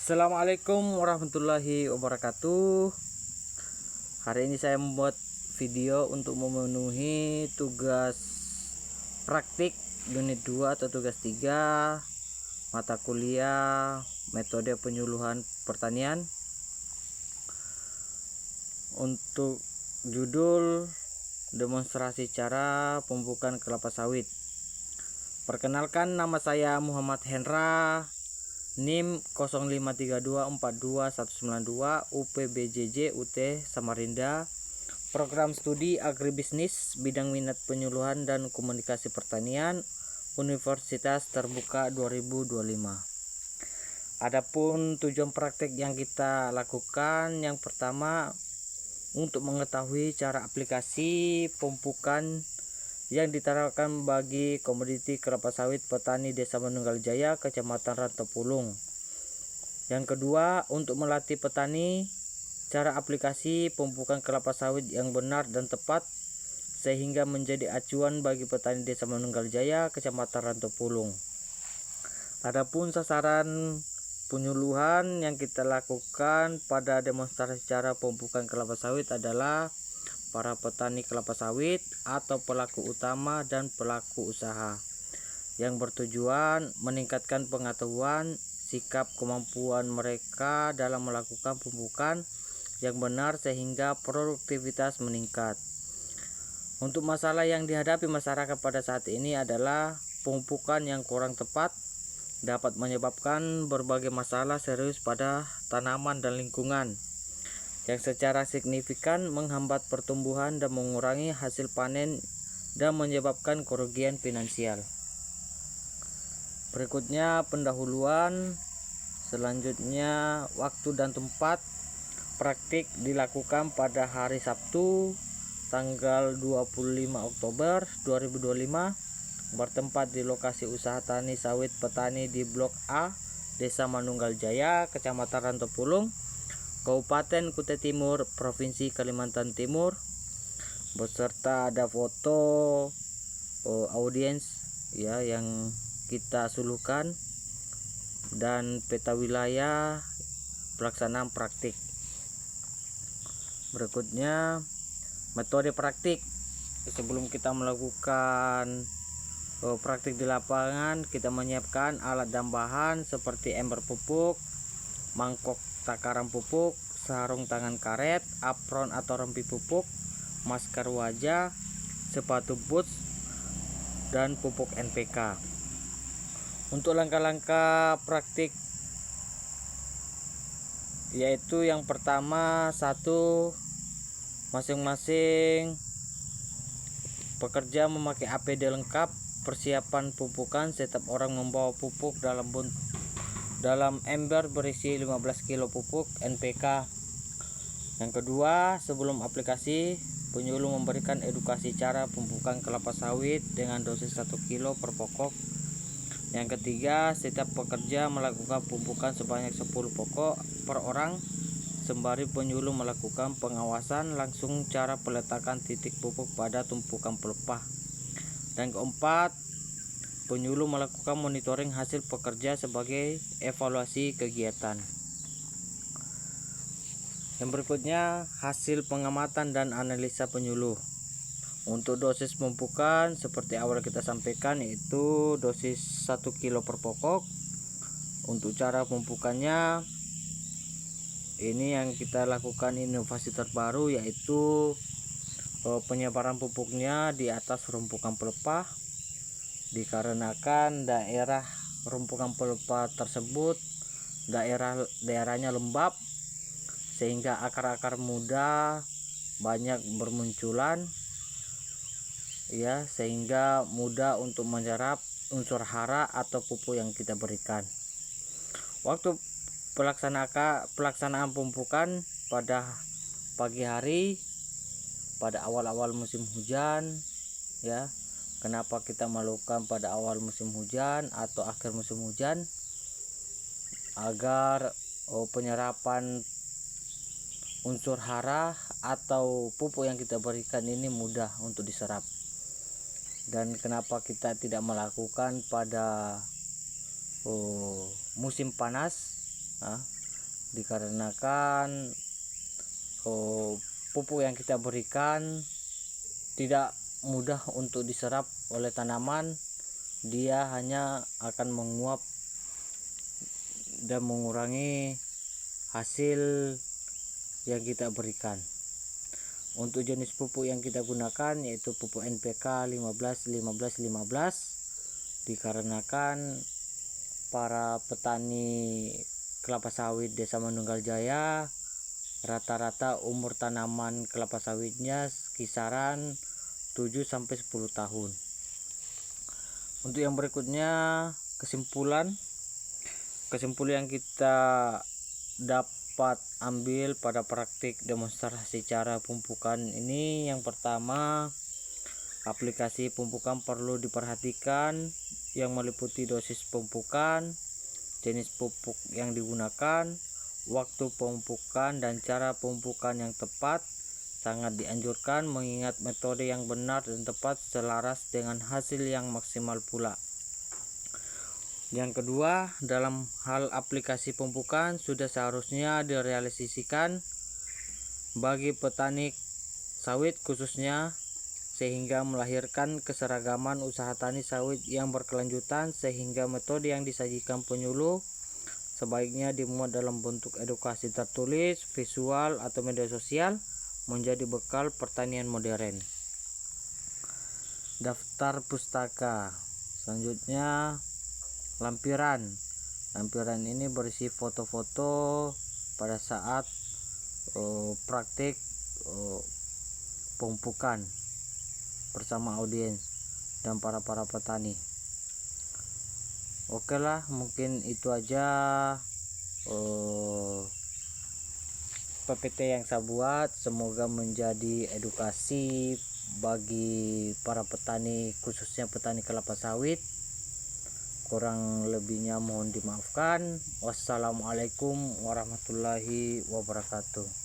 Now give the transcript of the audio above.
Assalamualaikum warahmatullahi wabarakatuh. Hari ini saya membuat video untuk memenuhi tugas praktik unit 2 atau tugas 3 mata kuliah metode penyuluhan pertanian. Untuk judul demonstrasi cara pemupukan kelapa sawit. Perkenalkan, nama saya Muhammad Hendra, NIM 0532421192 UPBJJ UT Samarinda, Program Studi Agribisnis Bidang Minat Penyuluhan dan Komunikasi Pertanian, Universitas Terbuka 2025. Adapun tujuan praktek yang kita lakukan, yang pertama untuk mengetahui cara aplikasi pemupukan yang diterapkan bagi komoditi kelapa sawit petani Desa Manunggal Jaya, Kecamatan Rantau Pulung. Yang kedua, untuk melatih petani cara aplikasi pemupukan kelapa sawit yang benar dan tepat sehingga menjadi acuan bagi petani Desa Manunggal Jaya, Kecamatan Rantau Pulung. Adapun sasaran penyuluhan yang kita lakukan pada demonstrasi cara pemupukan kelapa sawit adalah para petani kelapa sawit atau pelaku utama dan pelaku usaha, yang bertujuan meningkatkan pengetahuan, sikap, kemampuan mereka dalam melakukan pemupukan yang benar sehingga produktivitas meningkat. Untuk masalah yang dihadapi masyarakat pada saat ini adalah pemupukan yang kurang tepat dapat menyebabkan berbagai masalah serius pada tanaman dan lingkungan, yang secara signifikan menghambat pertumbuhan dan mengurangi hasil panen dan menyebabkan kerugian finansial. Berikutnya pendahuluan. Selanjutnya, waktu dan tempat praktik dilakukan pada hari Sabtu tanggal 25 Oktober 2025 bertempat di lokasi usaha tani sawit petani di Blok A, Desa Manunggal Jaya, Kecamatan Rantau Pulung, Kabupaten Kutai Timur, Provinsi Kalimantan Timur, beserta ada foto audiens ya yang kita suluhkan dan peta wilayah pelaksanaan praktik. Berikutnya metode praktik. Sebelum kita melakukan praktik di lapangan, kita menyiapkan alat dan bahan seperti ember pupuk, mangkok takaran pupuk, sarung tangan karet, apron atau rompi pupuk, masker wajah, sepatu boots, dan pupuk NPK. Untuk langkah-langkah praktik yaitu yang pertama, satu, masing-masing pekerja memakai APD lengkap. Persiapan pupukan, setiap orang membawa pupuk dalam ember berisi 15 kg pupuk NPK. Yang kedua, sebelum aplikasi, penyuluh memberikan edukasi cara pemupukan kelapa sawit dengan dosis 1 kg per pokok. Yang ketiga, setiap pekerja melakukan pemupukan sebanyak 10 pokok per orang, sembari penyuluh melakukan pengawasan langsung cara peletakan titik pupuk pada tumpukan pelepah. Dan keempat, penyuluh melakukan monitoring hasil pekerja sebagai evaluasi kegiatan. Yang berikutnya, hasil pengamatan dan analisa penyuluh. Untuk dosis pemupukan seperti awal kita sampaikan, yaitu dosis 1 kg per pokok. Untuk cara pemupukannya, ini yang kita lakukan inovasi terbaru, yaitu penyebaran pupuknya di atas rumpukan pelepah, dikarenakan daerah rumpukan pelepah tersebut daerahnya lembab sehingga akar-akar muda banyak bermunculan ya, sehingga mudah untuk menyerap unsur hara atau pupuk yang kita berikan. Waktu pelaksanaan pemupukan pada pagi hari pada awal-awal musim hujan ya. Kenapa kita melakukan pada awal musim hujan atau akhir musim hujan? Agar penyerapan unsur hara atau pupuk yang kita berikan ini mudah untuk diserap. Dan kenapa kita tidak melakukan pada musim panas dikarenakan pupuk yang kita berikan tidak mudah untuk diserap oleh tanaman. Dia hanya akan menguap dan mengurangi hasil yang kita berikan. Untuk jenis pupuk yang kita gunakan yaitu pupuk NPK 15-15-15, dikarenakan para petani kelapa sawit Desa Manunggal Jaya rata-rata umur tanaman kelapa sawitnya kisaran 7-10 tahun. Untuk yang berikutnya, kesimpulan yang kita dapat ambil pada praktik demonstrasi cara pemupukan ini, yang pertama, aplikasi pemupukan perlu diperhatikan yang meliputi dosis pemupukan, jenis pupuk yang digunakan, waktu pemupukan, dan cara pemupukan yang tepat. Sangat dianjurkan mengingat metode yang benar dan tepat selaras dengan hasil yang maksimal pula. Yang kedua, dalam hal aplikasi pemupukan sudah seharusnya direalisasikan bagi petani sawit khususnya, sehingga melahirkan keseragaman usaha tani sawit yang berkelanjutan, sehingga metode yang disajikan penyuluh sebaiknya dimuat dalam bentuk edukasi tertulis, visual, atau media sosial menjadi bekal pertanian modern. Daftar pustaka. Selanjutnya, lampiran ini berisi foto-foto pada saat praktik pemupukan bersama audiens dan para petani. Oke lah, mungkin itu aja PPT yang saya buat. Semoga menjadi edukasi bagi para petani, khususnya petani kelapa sawit. Kurang lebihnya mohon dimaafkan. Wassalamualaikum warahmatullahi wabarakatuh.